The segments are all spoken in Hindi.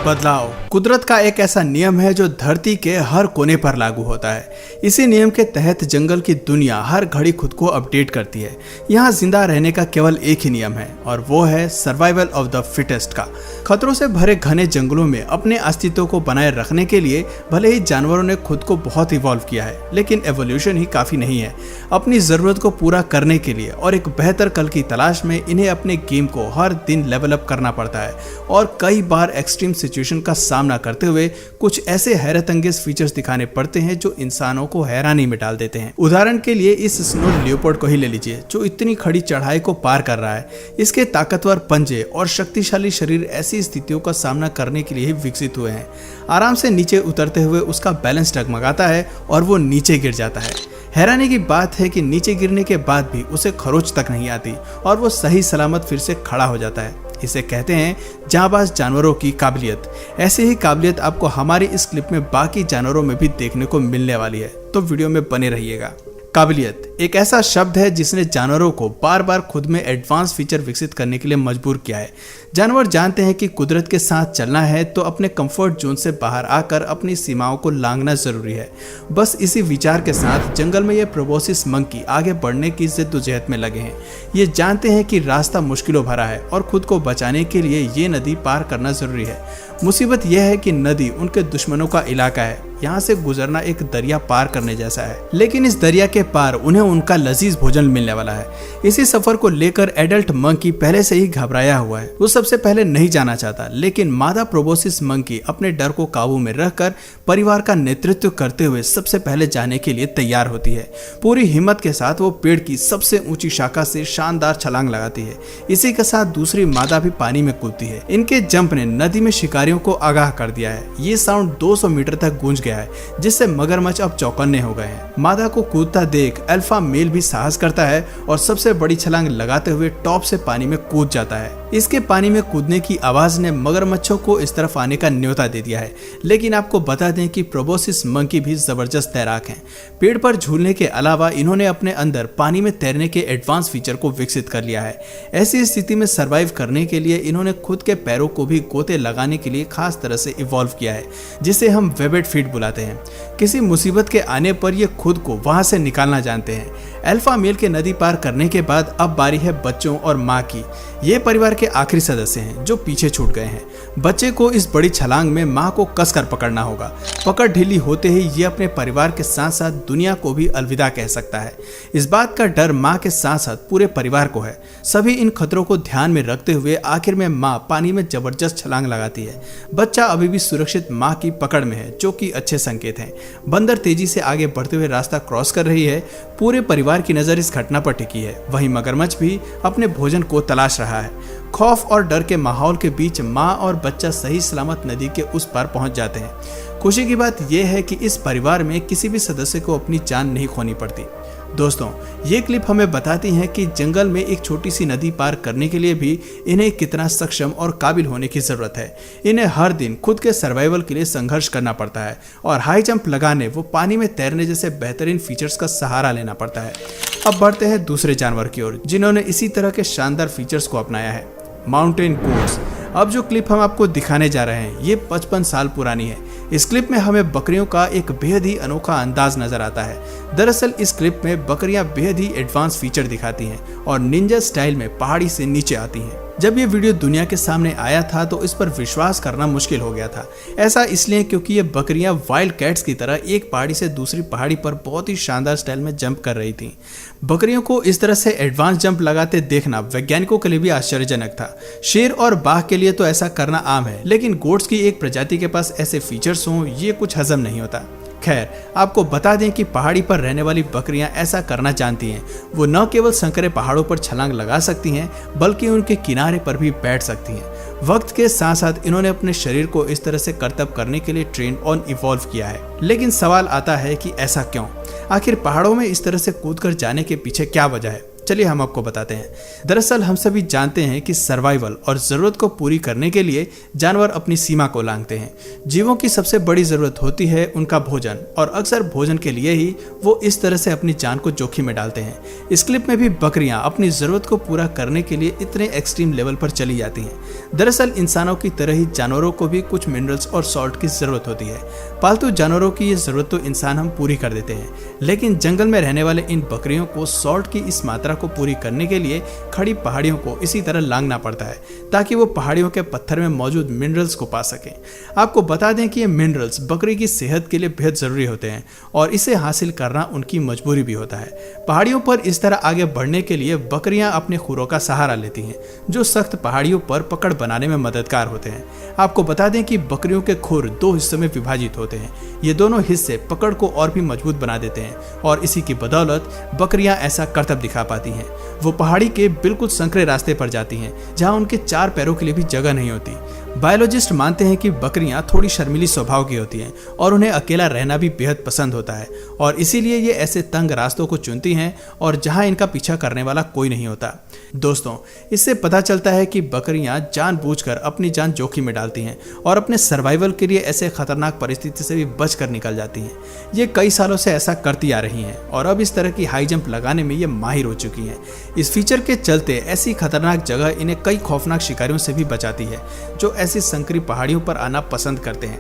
बदलाव कुदरत का एक ऐसा नियम है जो धरती के हर कोने पर लागू होता है। इसी नियम के तहत जंगल की दुनिया हर घड़ी खुद को अपडेट करती है। यहाँ जिंदा रहने का केवल एक ही नियम है और वो है सर्वाइवल ऑफ द फिटेस्ट का। खतरों से भरे घने जंगलों में अपने अस्तित्व को बनाए रखने के लिए भले ही जानवरों ने खुद को बहुत इवॉल्व किया है, लेकिन एवोल्यूशन ही काफी नहीं है। अपनी जरूरत को पूरा करने के लिए और एक बेहतर कल की तलाश में इन्हें अपने गेम को हर दिन लेवल अप करना पड़ता है और कई बार एक्सट्रीम सिचुएशन का सामना करते हुए कुछ ऐसे हैरत अंगेज फीचर्स दिखाने पड़ते हैं जो इंसानों को हैरानी में डाल देते हैं। उदाहरण के लिए इस स्नो लियोपार्ड को ही ले लीजिए, जो इतनी खड़ी चढ़ाई को पार कर रहा है। इसके ताकतवर पंजे और शक्तिशाली शरीर ऐसी स्थितियों का सामना करने के लिए ही विकसित हुए हैं। आराम से नीचे उतरते हुए उसका बैलेंस डगमगाता है और वो नीचे गिर जाता है। हैरानी की बात है कि नीचे गिरने के बाद भी उसे खरोच तक नहीं आती और वो सही सलामत फिर से खड़ा हो जाता है। इसे कहते हैं जांबाज जानवरों की काबिलियत। ऐसी ही काबिलियत आपको हमारी इस क्लिप में बाकी जानवरों में भी देखने को मिलने वाली है, तो वीडियो में बने रहिएगा। काबिलियत एक ऐसा शब्द है जिसने जानवरों को बार बार खुद में एडवांस फीचर विकसित करने के लिए मजबूर किया है। जानवर जानते हैं कि कुदरत के साथ चलना है तो अपने कंफर्ट जोन से बाहर आकर अपनी सीमाओं को लांघना जरूरी है। बस इसी विचार के साथ जंगल में ये प्रोबोसिस मंकी आगे बढ़ने की जद्दोजहद में लगे हैं। ये जानते हैं कि रास्ता मुश्किलों भरा है और खुद को बचाने के लिए ये नदी पार करना जरूरी है। मुसीबत यह है कि नदी उनके दुश्मनों का इलाका है। यहाँ से गुजरना एक दरिया पार करने जैसा है, लेकिन इस दरिया के पार उन्हें उनका लजीज भोजन मिलने वाला है। इसी सफर को लेकर एडल्ट मंकी पहले से ही घबराया हुआ है। वो सबसे पहले नहीं जाना चाहता, लेकिन मादा प्रोबोसिस मंकी अपने डर को काबू में रखकर परिवार का नेतृत्व करते हुए सबसे पहले जाने के लिए तैयार होती है। पूरी हिम्मत के साथ वो पेड़ की सबसे ऊंची शाखा से शानदार छलांग लगाती है। इसी के साथ दूसरी मादा भी पानी में कूदती है। इनके जंप ने नदी में शिकारियों को आगाह कर दिया है। ये साउंड 200 मीटर तक गूंज गया है, जिससे मगरमच्छ अब चौकन्ने हो गए हैं। मादा को कूदता देख अल्फा मेल भी साहस करता है और सबसे बड़ी छलांग लगाते हुए टॉप से पानी में कूद जाता है। इसके पानी में कूदने की आवाज ने मगरमच्छों को इस तरफ आने का न्योता दे दिया है। लेकिन आपको बता दें कि प्रोबोसिस मंकी भी जबरदस्त तैराक हैं। पेड़ पर झूलने के अलावा इन्होंने अपने अंदर पानी में तैरने के एडवांस फीचर को विकसित कर लिया है। ऐसी स्थिति में सरवाइव करने के लिए इन्होंने खुद के पैरों को भी गोते लगाने के लिए खास तरह से इवॉल्व किया है, जिसे हम वेबेड फीट बुलाते हैं। किसी मुसीबत के आने पर ये खुद को वहां से निकालना जानते हैं। अल्फा मेल के नदी पार करने के बाद अब बारी है बच्चों और माँ की। ये परिवार के आखिरी सदस्य हैं जो पीछे छूट गए हैं। बच्चे को इस बड़ी छलांग में माँ को कसकर पकड़ना होगा। पकड़ ढीली होते ही ये अपने परिवार के साथ साथ दुनिया को भी अलविदा कह सकता है। इस बात का डर माँ के साथ साथ पूरे परिवार को है। सभी इन खतरों को ध्यान में रखते हुए आखिर में माँ पानी में जबरदस्त छलांग लगाती है। बच्चा अभी भी सुरक्षित माँ की पकड़ में है, जो कि अच्छे संकेत हैं। बंदर तेजी से आगे बढ़ते हुए रास्ता क्रॉस कर रही है। पूरे परिवार की नजर इस घटना पर टिकी है। वहीं मगरमच्छ भी अपने भोजन को तलाश रहा है। खौफ और डर के माहौल के बीच माँ और बच्चा सही सलामत नदी के उस पार पहुंच जाते हैं। खुशी की बात यह है कि इस परिवार में किसी भी सदस्य को अपनी जान नहीं खोनी पड़ती। दोस्तों, ये क्लिप हमें बताती है कि जंगल में एक छोटी सी नदी पार करने के लिए भी इन्हें कितना सक्षम और काबिल होने की जरूरत है। इन्हें हर दिन खुद के सर्वाइवल के लिए संघर्ष करना पड़ता है और हाई जंप लगाने, वो पानी में तैरने जैसे बेहतरीन फीचर्स का सहारा लेना पड़ता है। अब बढ़ते हैं दूसरे जानवर की ओर जिन्होंने इसी तरह के शानदार फीचर्स को अपनाया है, माउंटेन गोट्स। अब जो क्लिप हम आपको दिखाने जा रहे हैं ये 55 साल पुरानी है। इस क्लिप में हमें बकरियों का एक बेहद ही अनोखा अंदाज नजर आता है। दरअसल इस क्लिप में बकरियां बेहद ही एडवांस फीचर दिखाती हैं और निंजा स्टाइल में पहाड़ी से नीचे आती हैं। जब ये वीडियो दुनिया के सामने आया था तो इस पर विश्वास करना मुश्किल हो गया था। ऐसा इसलिए क्योंकि ये बकरियां वाइल्ड कैट्स की तरह एक पहाड़ी से दूसरी पहाड़ी पर बहुत ही शानदार स्टाइल में जंप कर रही थी। बकरियों को इस तरह से एडवांस जंप लगाते देखना वैज्ञानिकों के लिए भी आश्चर्यजनक था। शेर और बाघ के लिए तो ऐसा करना आम है, लेकिन गोट्स की एक प्रजाति के पास ऐसे फीचर्स हों ये कुछ हजम नहीं होता। खैर, आपको बता दें कि पहाड़ी पर रहने वाली बकरियां ऐसा करना जानती हैं। वो न केवल संकरे पहाड़ों पर छलांग लगा सकती हैं, बल्कि उनके किनारे पर भी बैठ सकती हैं। वक्त के साथ साथ इन्होंने अपने शरीर को इस तरह से करतब करने के लिए ट्रेन और इवॉल्व किया है। लेकिन सवाल आता है कि ऐसा क्यों? आखिर पहाड़ों में इस तरह से कूदकर जाने के पीछे क्या वजह है? चलिए हम आपको बताते हैं। दरअसल हम सभी जानते हैं कि सर्वाइवल और ज़रूरत को पूरी करने के लिए जानवर अपनी सीमा को लांघते हैं। जीवों की सबसे बड़ी ज़रूरत होती है उनका भोजन, और अक्सर भोजन के लिए ही वो इस तरह से अपनी जान को जोखिम में डालते हैं। इस क्लिप में भी बकरियां अपनी ज़रूरत को पूरा करने के लिए इतने एक्सट्रीम लेवल पर चली जाती हैं। दरअसल इंसानों की तरह ही जानवरों को भी कुछ मिनरल्स और सॉल्ट की ज़रूरत होती है। पालतू जानवरों की ये ज़रूरत तो इंसान हम पूरी कर देते हैं, लेकिन जंगल में रहने वाले इन बकरियों को सॉल्ट की इस मात्रा को पूरी करने के लिए खड़ी पहाड़ियों को इसी तरह लांघना पड़ता है ताकि वो पहाड़ियों के पत्थर में मौजूद मिनरल्स को पा सकें। आपको बता दें कि ये मिनरल्स बकरी की सेहत के लिए बेहद ज़रूरी होते हैं और इसे हासिल करना उनकी मजबूरी भी होता है। पहाड़ियों पर इस तरह आगे बढ़ने के लिए बकरियां अपने खुरों का सहारा लेती हैं, जो सख्त पहाड़ियों पर पकड़ बनाने में मददगार होते हैं। आपको बता दें कि बकरियों के खुर 2 हिस्सों में विभाजित होते हैं। ये दोनों हिस्से पकड़ को और भी मजबूत बना देते हैं और इसी की बदौलत बकरियां ऐसा करतब दिखा पाती हैं। वो पहाड़ी के बिल्कुल संकरे रास्ते पर जाती हैं जहां उनके 4 पैरों के लिए भी जगह नहीं होती। बायोलॉजिस्ट मानते हैं कि बकरियां थोड़ी शर्मीली स्वभाव की होती हैं और उन्हें अकेला रहना भी बेहद पसंद होता है, और इसीलिए ये ऐसे तंग रास्तों को चुनती हैं और जहां इनका पीछा करने वाला कोई नहीं होता। दोस्तों, इससे पता चलता है कि बकरियां जानबूझकर अपनी जान जोखिम में डालती हैं और अपने सर्वाइवल के लिए ऐसे खतरनाक परिस्थिति से भी बचकर निकल जाती हैं। ये कई सालों से ऐसा करती आ रही हैं और अब इस तरह की हाई जंप लगाने में ये माहिर हो चुकी हैं। इस फीचर के चलते ऐसी खतरनाक जगह इन्हें कई खौफनाक शिकारियों से भी बचाती है जो ऐसी संकरी पहाड़ियों पर आना पसंद करते हैं।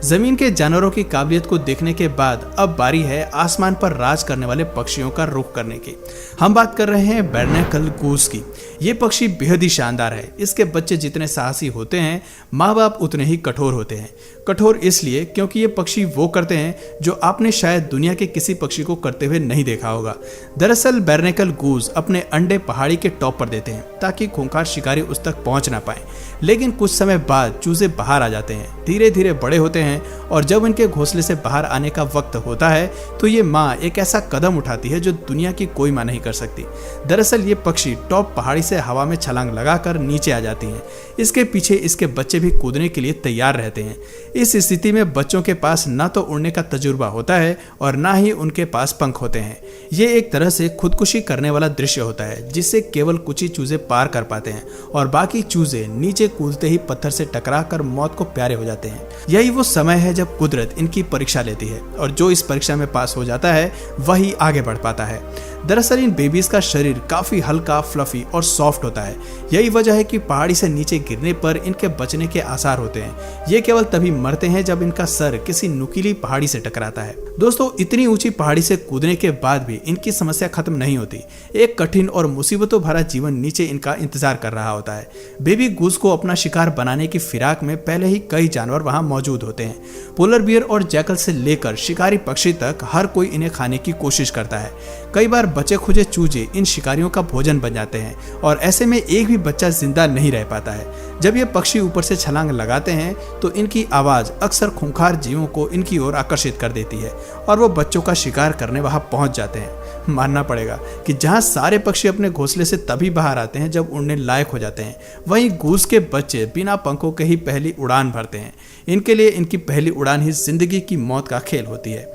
जमीन के जानवरों की काबिलियत को देखने के बाद अब बारी है आसमान पर राज करने वाले पक्षियों का रुख करने की। हम बात कर रहे हैं बैरनेकल गूस की। ये पक्षी बेहद ही शानदार है। इसके बच्चे जितने साहसी होते हैं, माँ बाप उतने ही कठोर होते हैं। कठोर इसलिए क्योंकि ये पक्षी वो करते हैं जो आपने शायद दुनिया के किसी पक्षी को करते हुए नहीं देखा होगा। दरअसल बैरनेकल गूस अपने अंडे पहाड़ी के टॉप पर देते हैं ताकि खूंखार शिकारी उस तक पहुंच ना पाए, लेकिन कुछ समय बाद चूजे बाहर आ जाते हैं, धीरे धीरे बड़े होते हैं, और जब इनके घोंसले से बाहर आने का वक्त होता है तो ये माँ एक ऐसा कदम उठाती है जो दुनिया की कोई माँ नहीं कर सकती। दरअसल ये पक्षी टॉप पहाड़ी से हवा में छलांग लगाकर नीचे आ जाती हैं। इसके पीछे इसके बच्चे भी कूदने के लिए तैयार रहते हैं। इस स्थिति में बच्चों के पास ना तो उड़ने का तजुर्बा होता है और ना ही उनके पास पंख होते हैं। ये एक तरह से खुदकुशी करने वाला दृश्य होता है जिससे केवल कुछ ही चूजे पार कर पाते हैं और बाकी चूजे नीचे कूदते ही पत्थर से टकराकर मौत को प्यारे हो जाते हैं। यही वो समय है जब कुदरत इनकी परीक्षा लेती है और जो इस परीक्षा में पास हो जाता है वही आगे बढ़ पाता है। दरअसल इन बेबीज का शरीर काफी हल्का, फ्लफी और सॉफ्ट होता है। यही वजह है कि पहाड़ी से नीचे गिरने पर इनके बचने के आसार होते हैं। ये केवल तभी मरते हैं जब इनका सर किसी नुकीली पहाड़ी से टकराता है। दोस्तों, इतनी ऊंची पहाड़ी से कूदने के बाद भी इनकी समस्या खत्म नहीं होती। एक कठिन और मुसीबतों भरा जीवन नीचे इनका इंतजार कर रहा होता है। बेबी गूस को अपना शिकार बनाने की फिराक में पहले ही कई जानवर वहां मौजूद होते हैं। पोलर बियर और जैकल से लेकर शिकारी पक्षी तक हर कोई इन्हें खाने की कोशिश करता है। कई बार बचे खुचे चूजे इन शिकारियों का भोजन बन जाते हैं और ऐसे में एक भी बच्चा जिंदा नहीं रह पाता है। जब ये पक्षी ऊपर से छलांग लगाते हैं तो इनकी आवाज अक्सर खूंखार जीवों को इनकी ओर आकर्षित कर देती है और वो बच्चों का शिकार करने वहां पहुंच जाते हैं। मानना पड़ेगा कि जहां सारे पक्षी अपने घोंसले से तभी बाहर आते हैं जब उड़ने लायक हो जाते हैं, वहीं गूस के बच्चे बिना पंखों के ही पहली उड़ान भरते हैं। इनके लिए इनकी पहली उड़ान ही जिंदगी की मौत का खेल होती है।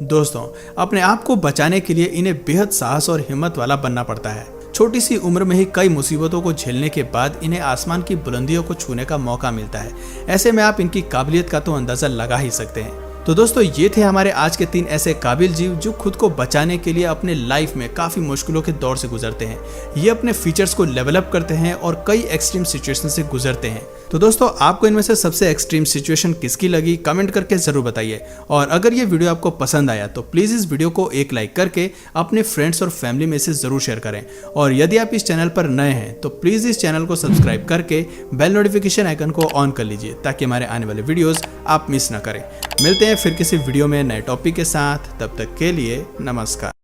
दोस्तों, अपने आप को बचाने के लिए इन्हें बेहद साहस और हिम्मत वाला बनना पड़ता है। छोटी सी उम्र में ही कई मुसीबतों को झेलने के बाद इन्हें आसमान की बुलंदियों को छूने का मौका मिलता है। ऐसे में आप इनकी काबिलियत का तो अंदाजा लगा ही सकते हैं। तो दोस्तों, ये थे हमारे आज के 3 ऐसे काबिल जीव जो खुद को बचाने के लिए अपने लाइफ में काफी मुश्किलों के दौर से गुजरते हैं। ये अपने फीचर्स को लेवल अप करते हैं और कई एक्सट्रीम सिचुएशन से गुजरते हैं। तो दोस्तों, आपको इनमें से सबसे एक्सट्रीम सिचुएशन किसकी लगी कमेंट करके जरूर बताइए। और अगर ये वीडियो आपको पसंद आया तो प्लीज इस वीडियो को एक लाइक करके अपने फ्रेंड्स और फैमिली में से जरूर शेयर करें। और यदि आप इस चैनल पर नए हैं तो प्लीज इस चैनल को सब्सक्राइब करके बेल नोटिफिकेशन आइकन को ऑन कर लीजिए ताकि हमारे आने वाले वीडियोस आप मिस ना करें। मिलते हैं फिर किसी वीडियो में नए टॉपिक के साथ। तब तक के लिए नमस्कार।